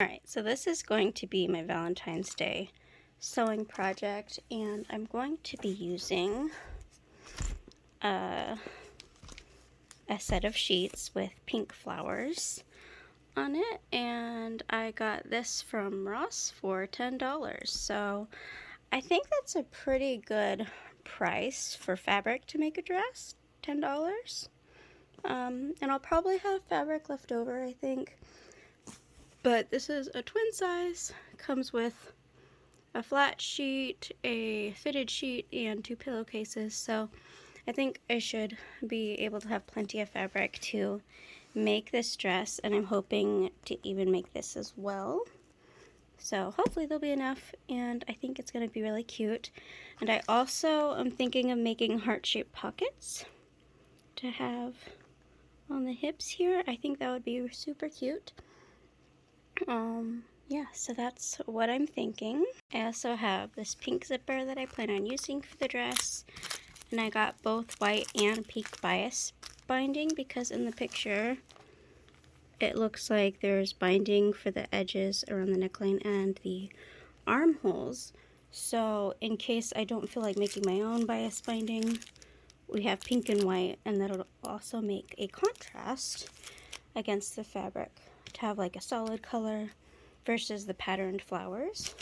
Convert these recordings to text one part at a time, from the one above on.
Alright, so this is going to be my Valentine's Day sewing project, and I'm going to be using a set of sheets with pink flowers on it, and I got this from Ross for $10. So I think that's a pretty good price for fabric to make a dress, $10. And I'll probably have fabric left over, I think. But this is a twin size, comes with a flat sheet, a fitted sheet, and 2 pillowcases, so I think I should be able to have plenty of fabric to make this dress, and I'm hoping to even make this as well. So hopefully there'll be enough, and I think it's going to be really cute. And I also am thinking of making heart-shaped pockets to have on the hips here. I think that would be super cute. Yeah, so that's what I'm thinking. I also have this pink zipper that I plan on using for the dress, and I got both white and pink bias binding because in the picture it looks like there's binding for the edges around the neckline and the armholes. So in case I don't feel like making my own bias binding, we have pink and white, and that'll also make a contrast against the fabric to have like a solid color versus the patterned flowers.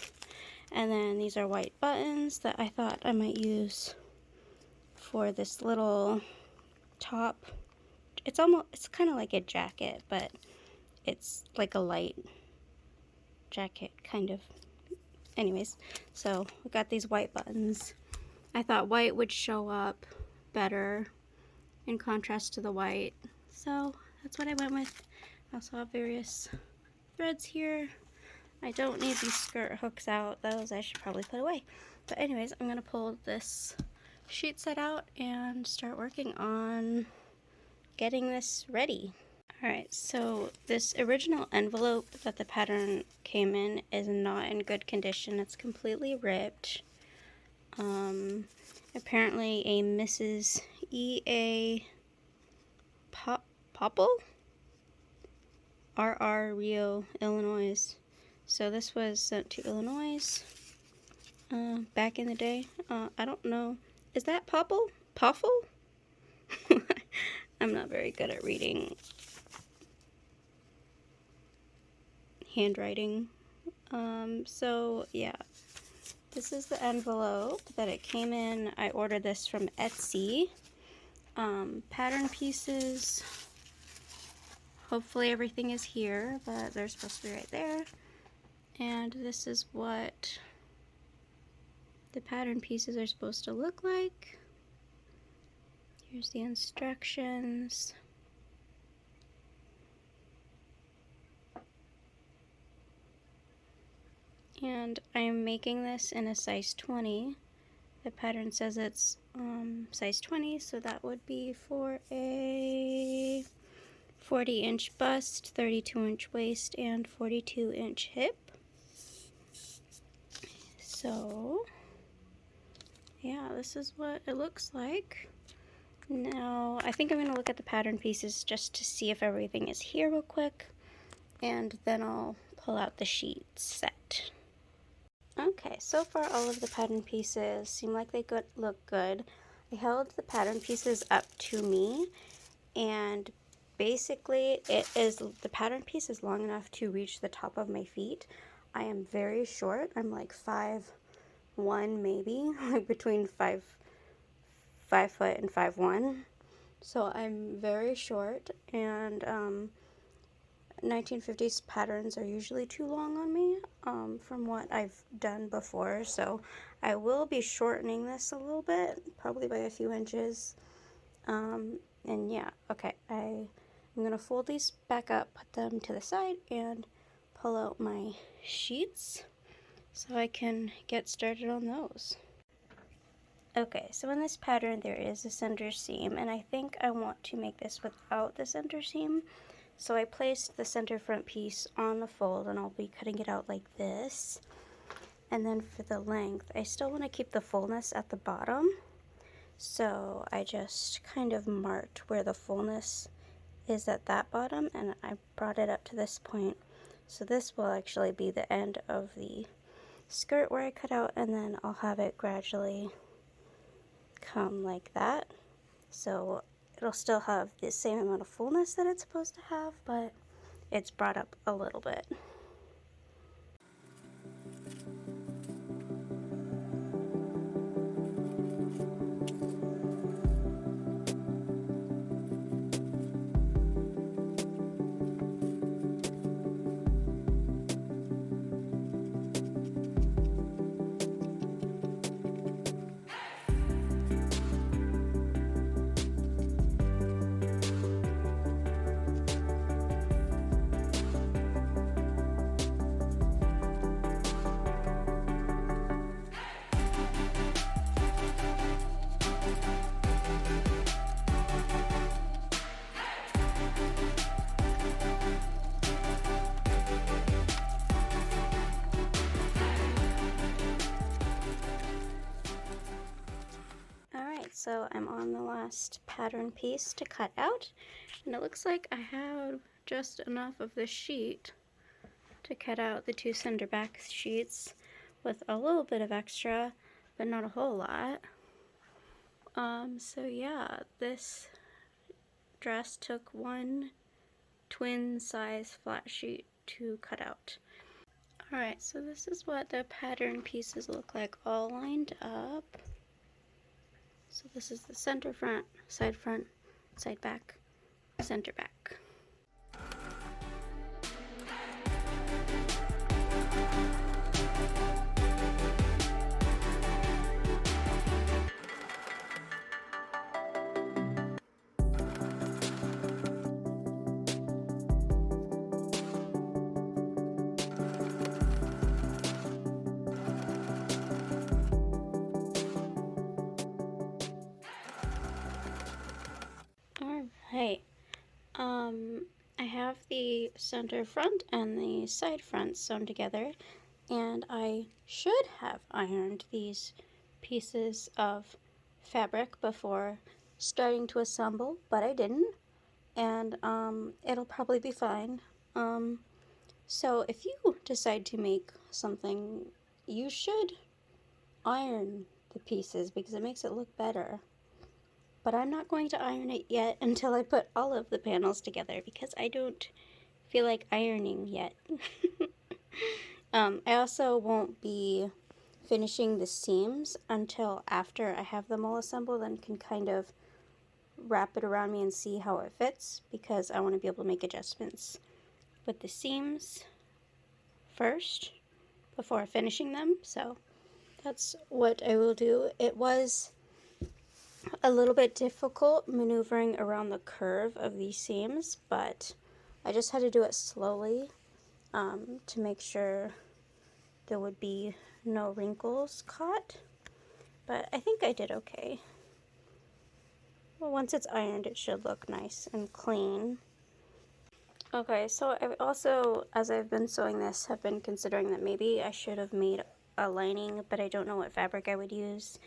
And then these are white buttons that I thought I might use for this little top. It's kind of like a jacket, but it's like a light jacket kind of. Anyways, so we got these white buttons. I thought white would show up better in contrast to the white, so that's what I went with. I also have various threads here. I don't need these skirt hooks out. Those I should probably put away. But anyways, I'm going to pull this sheet set out and start working on getting this ready. Alright, so this original envelope that the pattern came in is not in good condition. It's completely ripped. Apparently a Mrs. E.A. Popple? R.R. Rio, Illinois. So this was sent to Illinois back in the day. I don't know. Is that Popple? Poffle? I'm not very good at reading handwriting. So yeah, this is the envelope that it came in. I ordered this from Etsy. Pattern pieces. Hopefully everything is here, but they're supposed to be right there. And this is what the pattern pieces are supposed to look like. Here's the instructions. And I'm making this in a size 20. The pattern says it's size 20, so that would be for a 40-inch bust, 32-inch waist, and 42-inch hip. So yeah, this is what it looks like. Now, I think I'm going to look at the pattern pieces just to see if everything is here real quick, and then I'll pull out the sheet set. Okay, so far all of the pattern pieces seem like they look good. I held the pattern pieces up to me, and basically the pattern piece is long enough to reach the top of my feet. I am very short. I'm like 5'1" maybe, like between 5 foot and 5'1". So I'm very short, and 1950s patterns are usually too long on me from what I've done before, so I will be shortening this a little bit, probably by a few inches. And yeah, okay, I'm going to fold these back up, put them to the side, and pull out my sheets so I can get started on those. Okay, so in this pattern there is a center seam, and I think I want to make this without the center seam. So I placed the center front piece on the fold, and I'll be cutting it out like this. And then for the length, I still want to keep the fullness at the bottom. So I just kind of marked where the fullness is at that bottom, and I brought it up to this point So this will actually be the end of the skirt where I cut out, and then I'll have it gradually come like that. So it'll still have the same amount of fullness that it's supposed to have, but it's brought up a little bit. So I'm on the last pattern piece to cut out, and it looks like I have just enough of the sheet to cut out the 2 center back sheets with a little bit of extra, but not a whole lot. So yeah, this dress took 1 twin size flat sheet to cut out. Alright, so this is what the pattern pieces look like all lined up. So this is the center front, side back, center back. Alright, I have the center front and the side front sewn together, and I should have ironed these pieces of fabric before starting to assemble, but I didn't, and it'll probably be fine. So if you decide to make something, you should iron the pieces because it makes it look better. But I'm not going to iron it yet until I put all of the panels together because I don't feel like ironing yet. I also won't be finishing the seams until after I have them all assembled and can kind of wrap it around me and see how it fits, because I want to be able to make adjustments with the seams first before finishing them. So that's what I will do. It was a little bit difficult maneuvering around the curve of these seams, but I just had to do it slowly to make sure there would be no wrinkles caught, but I think I did okay. Well, once it's ironed, it should look nice and clean. Okay, so I've also, as I've been sewing this, have been considering that maybe I should have made a lining, but I don't know what fabric I would use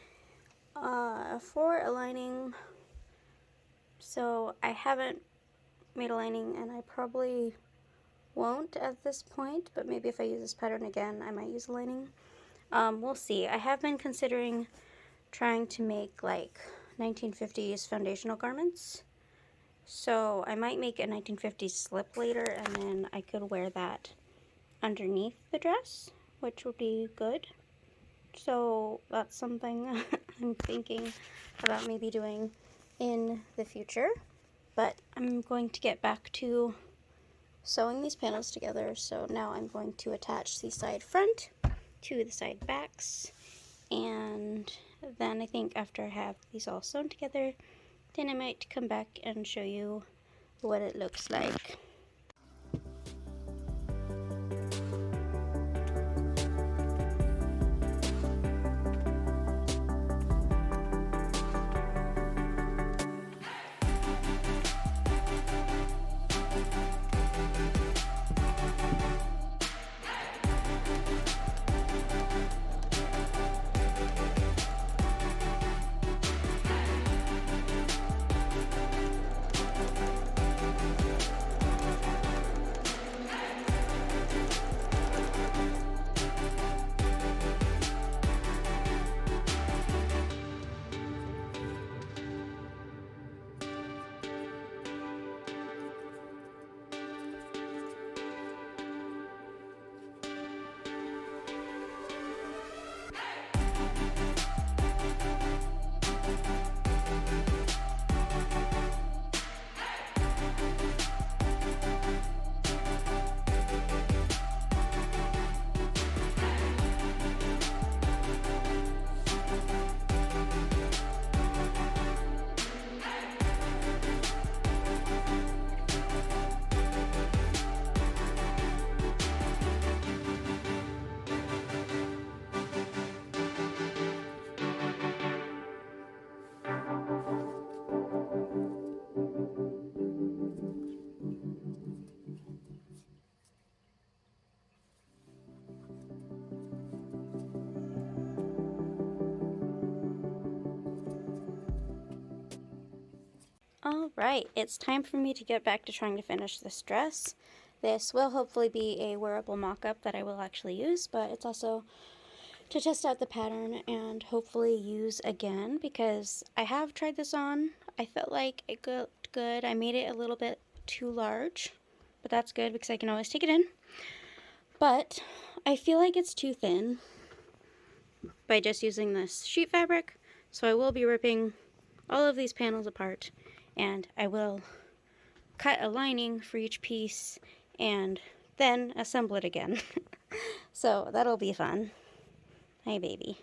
for a lining. So I haven't made a lining, and I probably won't at this point, but maybe if I use this pattern again, I might use a lining. We'll see. I have been considering trying to make like 1950s foundational garments. So I might make a 1950s slip later, and then I could wear that underneath the dress, which would be good. So that's something I'm thinking about maybe doing in the future. But I'm going to get back to sewing these panels together. So now I'm going to attach the side front to the side backs, and then I think after I have these all sewn together, then I might come back and show you what it looks like. Alright, it's time for me to get back to trying to finish this dress. This will hopefully be a wearable mock-up that I will actually use, but it's also to test out the pattern and hopefully use again, because I have tried this on. I felt like it looked good. I made it a little bit too large, but that's good because I can always take it in. But I feel like it's too thin by just using this sheet fabric, so I will be ripping all of these panels apart, and I will cut a lining for each piece and then assemble it again. So that'll be fun. Hi, baby.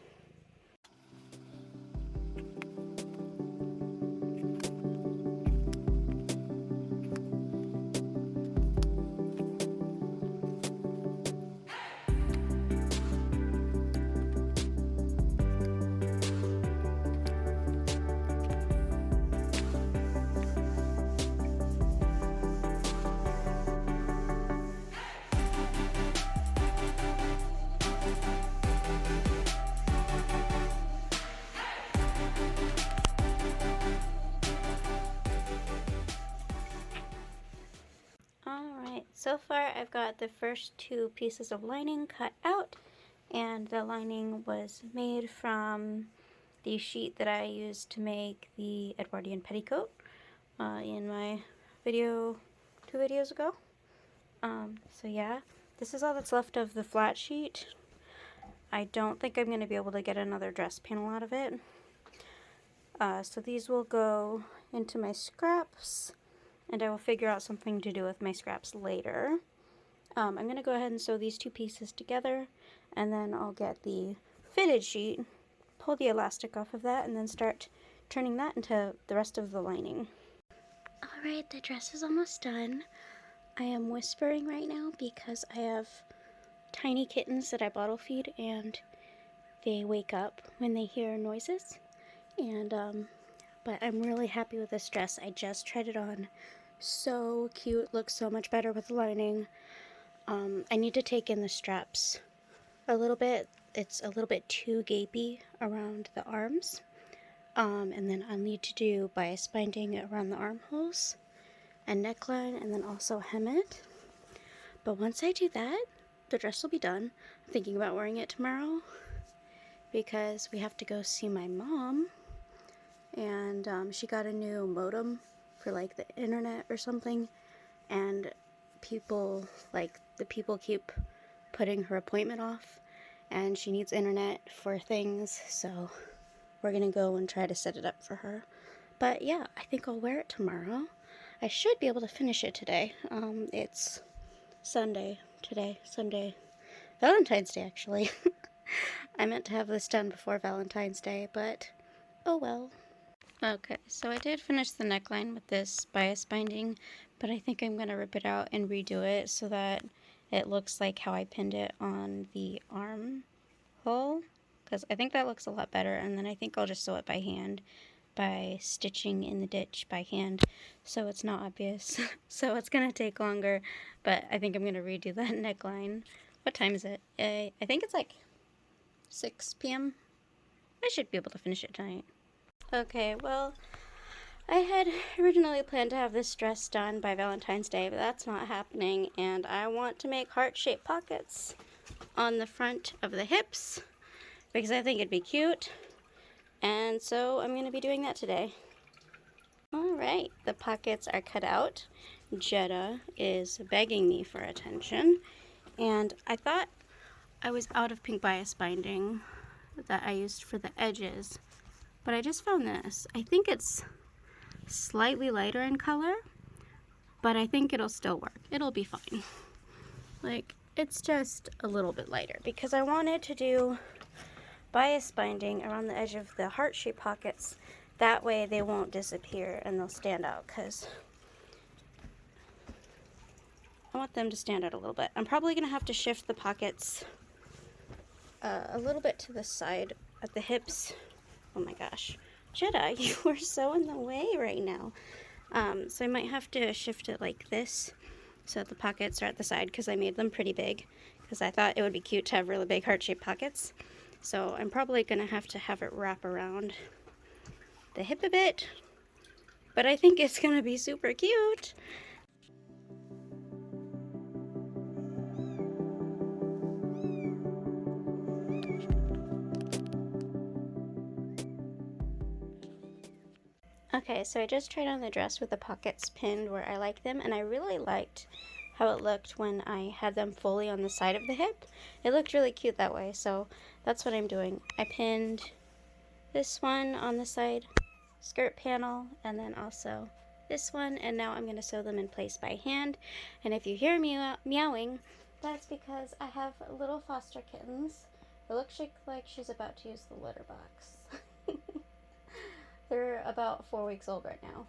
Alright, so far I've got the first two pieces of lining cut out, and the lining was made from the sheet that I used to make the Edwardian petticoat in my video 2 videos ago. So yeah, this is all that's left of the flat sheet. I don't think I'm going to be able to get another dress panel out of it. So these will go into my scraps, and I will figure out something to do with my scraps later. I'm going to go ahead and sew these two pieces together, and then I'll get the fitted sheet, pull the elastic off of that, and then start turning that into the rest of the lining. Alright, the dress is almost done. I am whispering right now because I have tiny kittens that I bottle feed, and they wake up when they hear noises. And but I'm really happy with this dress. I just tried it on. So cute, looks so much better with the lining. I need to take in the straps a little bit. It's a little bit too gapey around the arms. And then I'll need to do bias binding around the armholes and neckline, and then also hem it. But once I do that, the dress will be done. I'm thinking about wearing it tomorrow because we have to go see my mom, and she got a new modem for like the internet or something, and the people keep putting her appointment off, and she needs internet for things, so we're gonna go and try to set it up for her. But yeah, I think I'll wear it tomorrow. I should be able to finish it today. It's Sunday today, Valentine's Day actually. I meant to have this done before Valentine's Day, but oh well. Okay, so I did finish the neckline with this bias binding, but I think I'm going to rip it out and redo it so that it looks like how I pinned it on the armhole, because I think that looks a lot better, and then I think I'll just sew it by hand by stitching in the ditch by hand so it's not obvious. So it's going to take longer, but I think I'm going to redo that neckline. What time is it? I think it's like 6 p.m. I should be able to finish it tonight. Okay, well, I had originally planned to have this dress done by Valentine's Day, but that's not happening, and I want to make heart-shaped pockets on the front of the hips because I think it'd be cute, and so I'm going to be doing that today. Alright, the pockets are cut out. Jetta is begging me for attention, and I thought I was out of pink bias binding that I used for the edges, but I just found this. I think it's slightly lighter in color, but I think it'll still work. It'll be fine. Like, it's just a little bit lighter because I wanted to do bias binding around the edge of the heart-shaped pockets. That way they won't disappear and they'll stand out, because I want them to stand out a little bit. I'm probably going to have to shift the pockets a little bit to the side at the hips. Oh my gosh. Jetta, you are so in the way right now. So I might have to shift it like this so that the pockets are at the side, because I made them pretty big because I thought it would be cute to have really big heart-shaped pockets. So I'm probably going to have it wrap around the hip a bit but I think it's gonna be super cute. Okay, so I just tried on the dress with the pockets pinned where I like them, and I really liked how it looked when I had them fully on the side of the hip. It looked really cute that way, so that's what I'm doing. I pinned this one on the side skirt panel, and then also this one, and now I'm going to sew them in place by hand. And if you hear me meowing, that's because I have little foster kittens. It looks like she's about to use the litter box. They're about 4 weeks old right now.